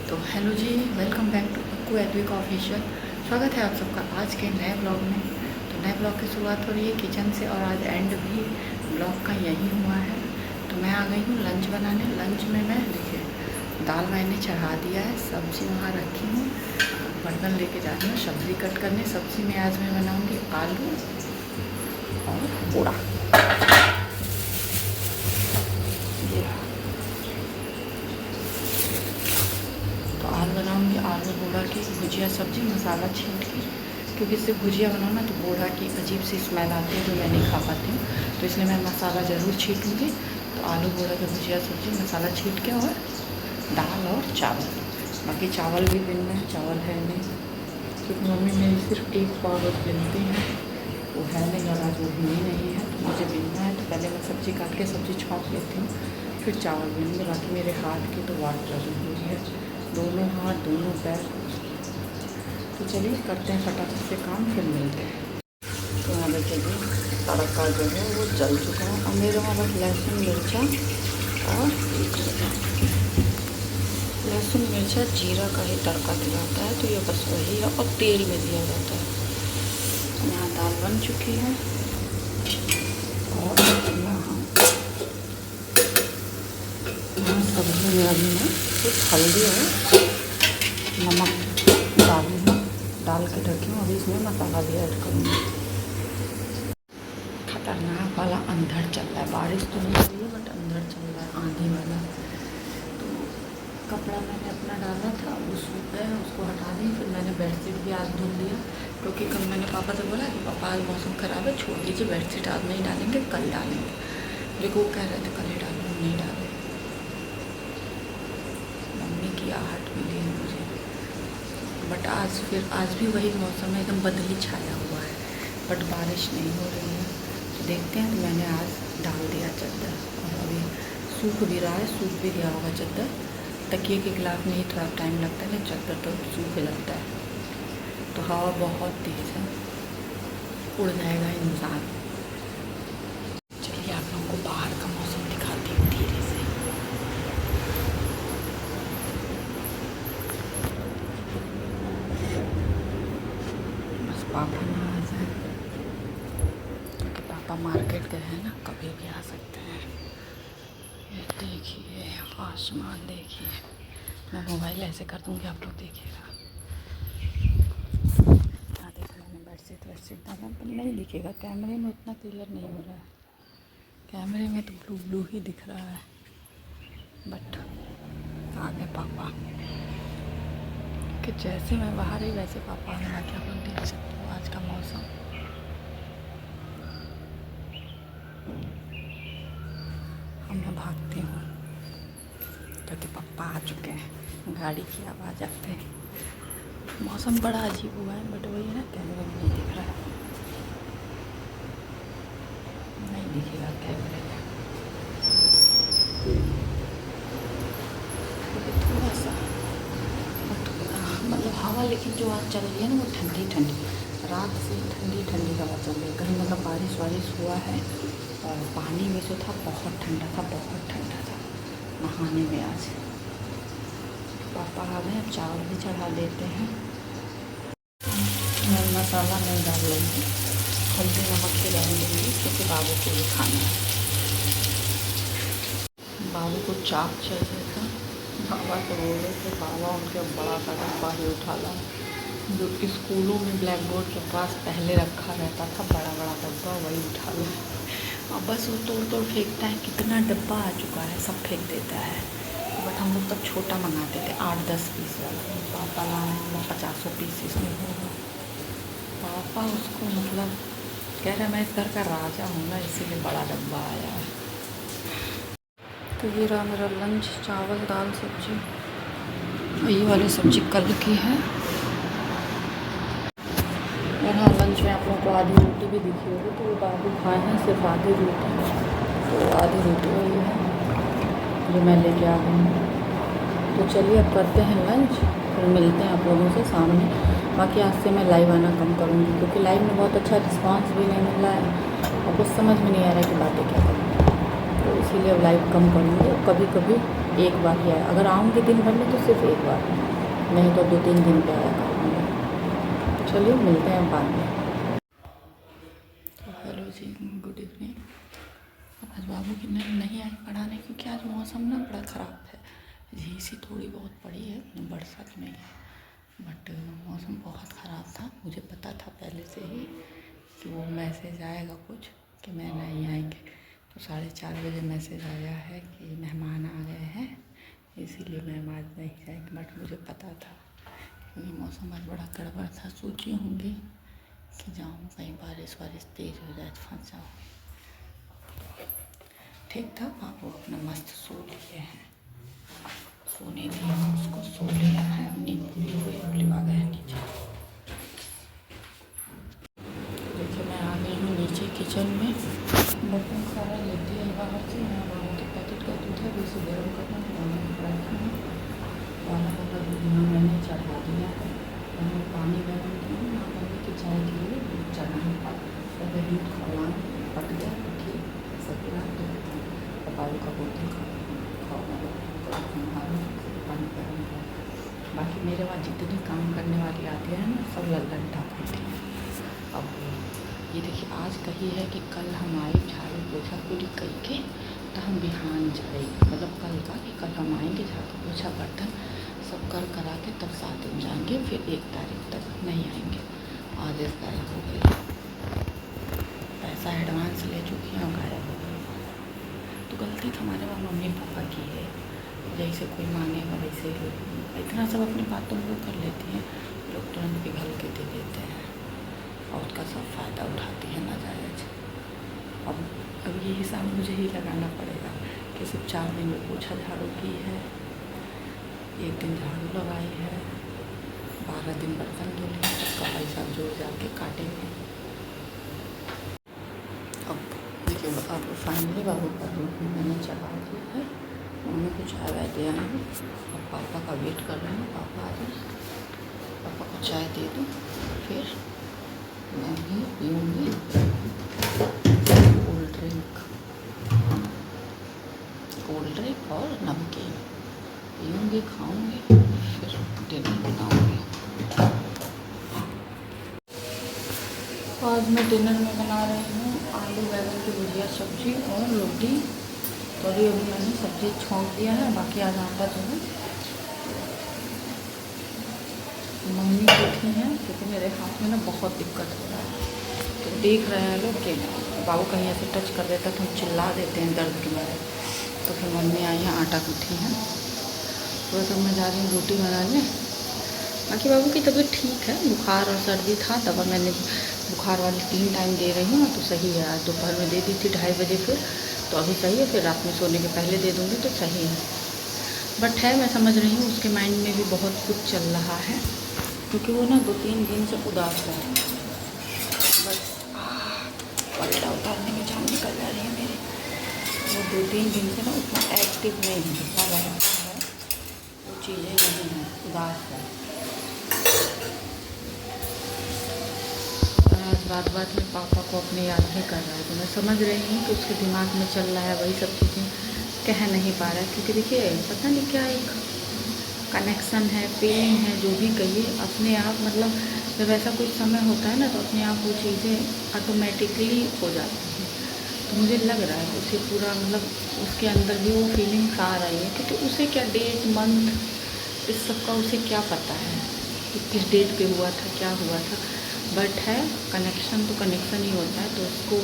तो हेलो जी, welcome back to Akku Advik official. स्वागत है आप सबका आज के नए ब्लॉग में। तो नए ब्लॉग की शुरुआत हो रही है किचन से और आज एंड भी ब्लॉग का यही हुआ है। तो मैं आ गई हूँ लंच बनाने। लंच में मैं देखिए दाल मैंने चढ़ा दिया है, सब्ज़ी वहाँ रखी हूँ, बर्तन लेके जा रही हूँ सब्ज़ी कट करने। सब्ज़ी में आज मैं बनाऊँगी आलू और पूड़ा। तो आज बनाऊँगी आलू बूढ़ा की भुजिया सब्ज़ी मसाला छींट के, क्योंकि इससे भुजिया बनाओ ना तो बूढ़ा की अजीब सी स्मेल आती है जो मैं नहीं खा पाती हूँ। तो इसलिए मैं मसाला ज़रूर छीटूँगी। तो आलू बूढ़ा की भुजिया सब्ज़ी मसाला छीट के और दाल और चावल। बाकी चावल भी बिन में चावल है नहीं, क्योंकि मम्मी मेरी सिर्फ एक पाव बस बिनती हैं, वो है नहीं और आज वो बिनी नहीं है तो मुझे बिनना है। तो पहले मैं सब्ज़ी काट के सब्ज़ी छौंक लेती हूँ, फिर चावल बिनूँगी। बाकी मेरे हाथ की तो वाट लगी हुई है, दोनों हाथ दोनों पैर। तो चलिए करते हैं फटाफट से काम, फिर मिलते हैं। तो यहाँ देखिए जी तड़का जो है वो जल चुका है। और मेरे वहाँ बस लहसुन मिर्चा और लहसुन मिर्चा जीरा का ही तड़का दिया जाता है। तो ये बस वही है और तेल में दिया जाता है। यहाँ दाल बन चुकी है और यहाँ सब्ज़ी में अभी मैं कुछ हल्दी और नमक डाली हूँ, डाल के ढकी हूँ। अभी इसमें मसाला भी ऐड करूँगी। खतरनाक वाला अंधड़ चल रहा है, बारिश तो नहीं हो रही है बट अंधड़ चल रहा है, आंधी वाला। तो कपड़ा मैंने अपना डाला था, वो सूख गया, उसको हटा दी। फिर मैंने बेडशीट भी आज धुल दिया, क्योंकि कल मैंने पापा से बोला कि पापा आज मौसम ख़राब है, छोड़ दीजिए बेडशीट, आज नहीं डालेंगे कल डालेंगे। लेकिन वो कह रहे थे कल ही डालो, नहीं डाले। मम्मी की आहट मिली है मुझे। बट आज भी वही मौसम है, एकदम बदली छाया हुआ है, बट बारिश नहीं हो रही है। तो देखते हैं। तो मैंने आज डाल दिया चद्दर और अभी सूख भी रहा है, सूख भी गया होगा चद्दर। तकिए के खिलाफ में ही थोड़ा टाइम लगता है, लेकिन चद्दर तो सूख लगता है। तो हवा बहुत तेज़ है, उड़ जाएगा इंसान। चलिए आप लोगों को बाहर का मौसम दिखाती हूँ धीरे से। बस पापा ना आ जाए, क्योंकि पापा मार्केट गए हैं ना, कभी भी आ सकते हैं। ये देखिए आसमान देखिए, मैं मोबाइल ऐसे कर दूँगी आप लोग देखिएगा। हाँ देखो मैंने बेडशीट डाला, पर नहीं दिखेगा कैमरे में, उतना क्लियर नहीं हो रहा है। कैमरे में तो ब्लू ब्लू ही दिख रहा है, बट आ गए पापा। कि जैसे मैं बाहर ही वैसे पापा आने लगे, आप लोग देख सकते हो आज का मौसम। अब मैं भागती हूँ क्योंकि पापा आ चुके हैं, गाड़ी की आवाज़ आते हैं। मौसम बड़ा अजीब हुआ है, बट वही है ना, कैमरे में नहीं दिख रहा है, नहीं दिखेगा कैमरे में। थोड़ा सा मतलब हवा, लेकिन जो आज चल रही है ना वो ठंडी ठंडी, रात से ठंडी ठंडी हवा चल रही है। कहीं मतलब बारिश वारिश हुआ है और पानी में जो था बहुत ठंडा था, बहुत ठंडा था नहाने में आज। पापा आ गए, अब चावल भी चढ़ा देते हैं। मैं मसाला नहीं डाल लूँगी, हल्दी नमक ही डाल दूँगी, क्योंकि बाबू को भी खाना है। बाबू को चाप चाहिए था, बाबा तो बोल रहे थे बाबा उनके बड़ा सा डब्बा ही उठा ला, जो स्कूलों में ब्लैक बोर्ड के पास पहले रखा रहता था, बड़ा बड़ा डब्बा, वही उठा लो। अब बस वो तोड़ तोड़ फेंकता है, कितना डब्बा आ चुका है, सब फेंक देता है। बट हम लोग तब छोटा मंगाते थे 8-10 पीस वाला, पापा लाए 50 पीस इसमें होगा। पापा उसको मतलब कह रहे मैं इस घर का राजा हूँ ना, इसीलिए बड़ा डब्बा आया है। तो ये रहा मेरा लंच, चावल दाल सब्जी। ये वाली सब्जी कल की है। और हाँ, लंच में आप लोगों को आधी रोटी भी दिखी होगी, तो वो बाबू खाए हैं सिर्फ आधी रोटी, तो आधी रोटी वही है जो मैं लेके आ गई हूँ। तो चलिए अब करते हैं लंच, फिर मिलते हैं आप लोगों से सामने। बाकी आज से मैं लाइव आना कम करूँगी, क्योंकि लाइव में बहुत अच्छा रिस्पांस भी नहीं मिल रहा है और कुछ समझ में नहीं आ रहा है कि बातें क्या करूँ। तो इसीलिए अब लाइट कम करूँगी। कभी कभी एक बार ही आए, अगर आऊँगी दिन भर में तो सिर्फ एक बार, नहीं तो 2-3 दिन पे आया करूँगी। चलिए मिलते हैं बाद में। तो हेलो जी, गुड इवनिंग। आज बाबू की नींद नहीं आई पढ़ाने, क्योंकि आज मौसम ना बड़ा ख़राब है। झीसी थोड़ी बहुत पड़ी है, बरसात नहीं है, बट मौसम बहुत ख़राब था। मुझे पता था पहले से ही कि वो मैसेज आएगा कुछ कि मैं नहीं आएंगे, तो 4:30 बजे मैसेज आया है कि मेहमान आ गए हैं, इसीलिए मैम आज नहीं जाएंगे। बट मुझे पता था क्योंकि मौसम आज बड़ा गड़बड़ था। सोची होंगी कि जाऊँ कहीं बारिश वारिश तेज़ हो जाए तो फंस जाऊँ। ठीक था, बाबू अपना मस्त सो लिए हैं, सोने दिया उसको, सो लिया है, नींद पूरी हुई, अब आ गए नीचे। देखिए मैं आ गई हूँ नीचे किचन में, बर्तन सारा लेते हैं बाहर से। मैं बाबू के पैकेट का दूध है, उसे गर्म करना रखी हूँ। वाला दूध यहाँ मैंने चढ़ा दिया है, मैंने पानी गर्म किया, यहाँ मम्मी की चाय के लिए दूध चढ़ाना, पहले दूध खौलाना, पक गया ठीक, सब तो बाबू का बोतल खाओ पानी गर्म है। बाकी मेरे वहाँ जितनी काम करने वाली आती है ना, सब लल्लन टाप होती हैं। अब ये देखिए, आज कही है कि कल हम आए झाड़ू पोछा पूरी करके, तो हम बिहान जाएंगे, मतलब कल का कि कल हम आएंगे, झाड़ू पोछा बर्तन सब कर करा के तब 7 दिन जाएंगे, फिर 1 तारीख तक नहीं आएंगे। आज 1 तारीख हो गई, पैसा एडवांस ले चुकी हैं, गायब हो गई। तो गलती तो हमारे वहाँ मम्मी पापा की है, जैसे कोई मांगेगा वैसे इतना सब अपनी बातों को कर लेती हैं, लोग तुरंत पिघल के दे देते हैं और उसका सब फ़ायदा उठाती है नाजायज। अब ये हिसाब मुझे ही लगाना पड़ेगा कि सिर्फ 4 दिन में पोछा झाड़ू की है, 1 दिन झाड़ू लगाई है, 12 दिन बर्तन धुली है, सबका पैसा जोड़ जाके काटेंगे। अब देखिए, अब फाइनली बाबू का दूध भी मैंने चढ़ा दिया है, मम्मी को चाय वाय दिया है, अब पापा का वेट कर रहे हैं, पापा आ जाए, पापा को चाय दे दूँ, फिर मैं भी पीऊँगी कोल्ड ड्रिंक और नमकीन पीऊँगी, खाऊँगी, फिर डिनर बनाऊँगी। आज मैं डिनर में बना रही हूँ आलू बैंगन की भुजिया, सब्जी और रोटी। तो अभी मैंने सब्जी छोंक दिया है, बाकी आज आटा जो है मम्मी उठी हैं, क्योंकि मेरे हाथ में ना बहुत दिक्कत हो रहा है। तो देख रहे हैं लोग कि बाबू कहीं ऐसे टच कर देता तो हम चिल्ला देते हैं दर्द के मारे। तो फिर मम्मी आई हैं, आटा गूँथी हैं, तो तब मैं जा रही हूँ रोटी बनाने। बाकी बाबू की तबीयत ठीक है, बुखार और सर्दी था, दवा मैंने बुखार वाली 3 टाइम दे रही हूँ ना, तो सही है। आज दोपहर में दे दी थी 2:30 बजे, फिर तो अभी सही है, फिर रात में सोने के पहले दे दूँगी तो सही है। बट है, मैं समझ रही हूँ उसके माइंड में भी बहुत कुछ चल रहा है, क्योंकि वो ना 2-3 दिन से उदास है। बस पलटा उतारने में जान निकल जा रही है मेरी। वो 2-3 दिन से ना उतना एक्टिव नहीं है, जितना रहता है वो चीज़ें नहीं हैं, उदास है। आज बात में पापा को अपने याद भी कर रहा है, तो मैं समझ रही हूँ कि उसके दिमाग में चल रहा है वही सब चीज़ें, कह नहीं पा रहा है। क्योंकि देखिए, पता नहीं क्या एक कनेक्शन है, फीलिंग है, जो भी कहिए, अपने आप मतलब जब ऐसा कुछ समय होता है ना, तो अपने आप वो चीज़ें ऑटोमेटिकली हो जाती हैं। तो मुझे लग रहा है उसे पूरा मतलब उसके अंदर भी वो फीलिंग्स आ रही है, क्योंकि उसे क्या डेट मंथ इस सब का उसे क्या पता है कि किस डेट पे हुआ था, क्या हुआ था। बट है, कनेक्शन तो कनेक्शन ही होता है, तो उसको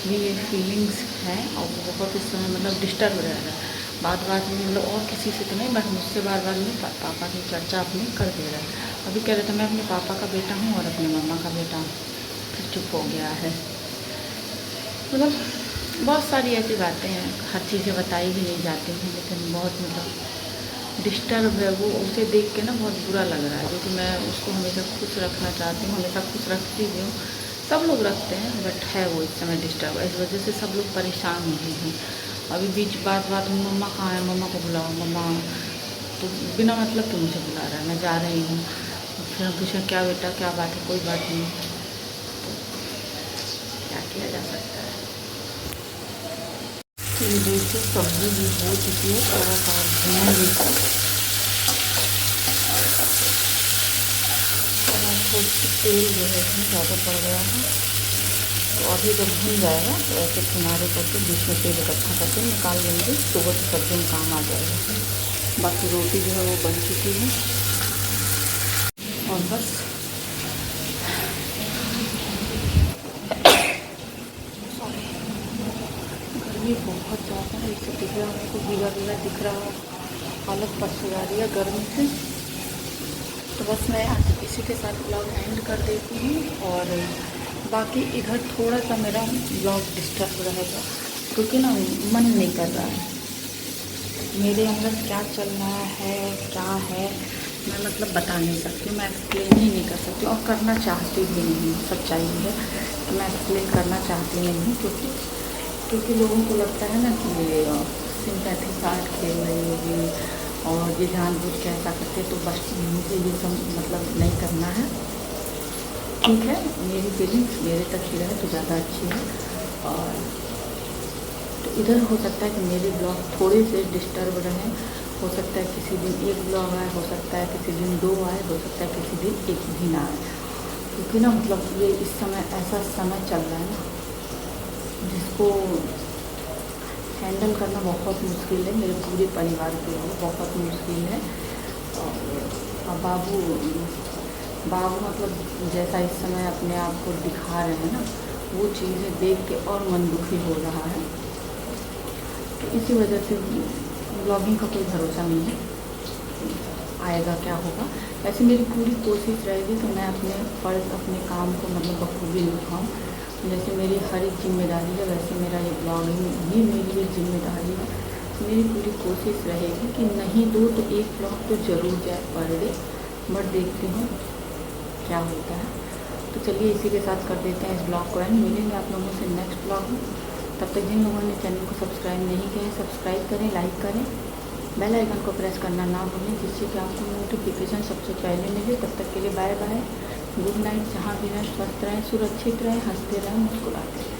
भी ये फीलिंग्स है और वो बहुत इस समय मतलब डिस्टर्ब रह रहा है। बात में मतलब और किसी से तो नहीं, बट मुझसे बार में पापा की चर्चा अपनी कर दे रहा है। अभी कह रहे थे मैं अपने पापा का बेटा हूँ और अपनी मम्मा का बेटा हूँ, फिर चुप हो गया है। मतलब बहुत सारी ऐसी बातें हैं, हर चीज़ें बताई भी नहीं जाती हैं, लेकिन बहुत मतलब डिस्टर्ब है वो। उसे देख के ना बहुत बुरा लग रहा है, क्योंकि मैं उसको हमेशा खुश रखना चाहती हूँ, हमेशा खुश रखती भी हूँ, सब लोग रखते हैं, बट है वो इस समय डिस्टर्ब, इस वजह से सब लोग परेशान हो रहे हैं। अभी बीच बात में मम्मा कहाँ है, मम्मा को बुलाओ, मम्मा तो बिना मतलब तो मुझे बुला रहा है, मैं जा रही हूँ। फिर हम पूछें क्या बेटा क्या बात है, कोई बात नहीं, तो क्या किया जा सकता है। ये देखिए सब्ज़ी भी हो चुकी है, थोड़ा सा भुना लीजिए और थोड़ी सी तेल जो है इसमें ज़्यादा पड़ गया है, तो अभी जब भुन जाएगा तो ऐसे किनारे करके बीच में तेल इकट्ठा करके निकाल लेंगे, सुबह की सब्ज़ी में काम आ जाएगा। बाकी रोटी जो है वो बन चुकी है और बस गर्मी बहुत ज़्यादा है, इसे दिख रहा है, भीगा भीगा दिख रहा है, हालत पस्त जा रही है गर्मी से। तो बस मैं आज इसी के साथ ब्लॉग एंड कर देती हूँ और बाकी इधर थोड़ा सा मेरा ब्लॉग डिस्टर्ब रहेगा क्योंकि ना मन नहीं कर रहा है, मेरे अंदर क्या चल रहा है क्या है मैं मतलब बता नहीं सकती, मैं एक्सप्लेन ही नहीं कर सकती और करना चाहती भी नहीं। सच्चाई है कि मैं एक्सप्लेन करना चाहती नहीं हूँ क्योंकि लोगों को लगता है ना कि ये सिंथेटिक आर्ट खेल रही होगी और ये जानबूझ के ऐसा करते, तो बस मुझे ये सब मतलब नहीं करना है। ठीक है, मेरी फीलिंग्स मेरे तक ही रहे तो ज़्यादा अच्छी है। और तो इधर हो सकता है कि मेरे ब्लॉग थोड़े से डिस्टर्ब रहें, हो सकता है किसी दिन एक ब्लॉग आए, हो सकता है किसी दिन 2 आए, हो सकता है किसी दिन एक भी ना आए, क्योंकि ना मतलब ये इस समय ऐसा समय चल रहा है ना जिसको हैंडल करना बहुत मुश्किल है, मेरे पूरे परिवार के लिए बहुत मुश्किल है। और बाबू मतलब जैसा इस समय अपने आप को दिखा रहे हैं ना, वो चीज़ें देख के और मन दुखी हो रहा है, तो इसी वजह से ब्लॉगिंग का कोई भरोसा नहीं है, आएगा क्या होगा। वैसे मेरी पूरी कोशिश रहेगी कि मैं अपने फ़र्ज़ अपने काम को मतलब बखूबी निभाऊँ, जैसे मेरी हर एक जिम्मेदारी है वैसे मेरा ये ब्लॉगिंग भी मेरी एक जिम्मेदारी है। मेरी पूरी कोशिश रहेगी कि नहीं दो तो एक ब्लॉग तो ज़रूर जाए पर डे, बट देखती हूँ क्या होता है। तो चलिए इसी के साथ कर देते हैं इस ब्लॉग को एंड, मिलेंगे आप लोगों से नेक्स्ट ब्लॉग में। तब तक जिन लोगों ने चैनल को सब्सक्राइब नहीं किया है सब्सक्राइब करें, लाइक करें, बेल आइकन को प्रेस करना ना भूलें जिससे कि आपको नोटिफिकेशन सबसे पहले मिले। तब तक के लिए बाय बाय, गुड नाइट। जहाँ भी रहें स्वस्थ रहें, सुरक्षित रहें, हंसते रहें, मुस्कुराते रहें।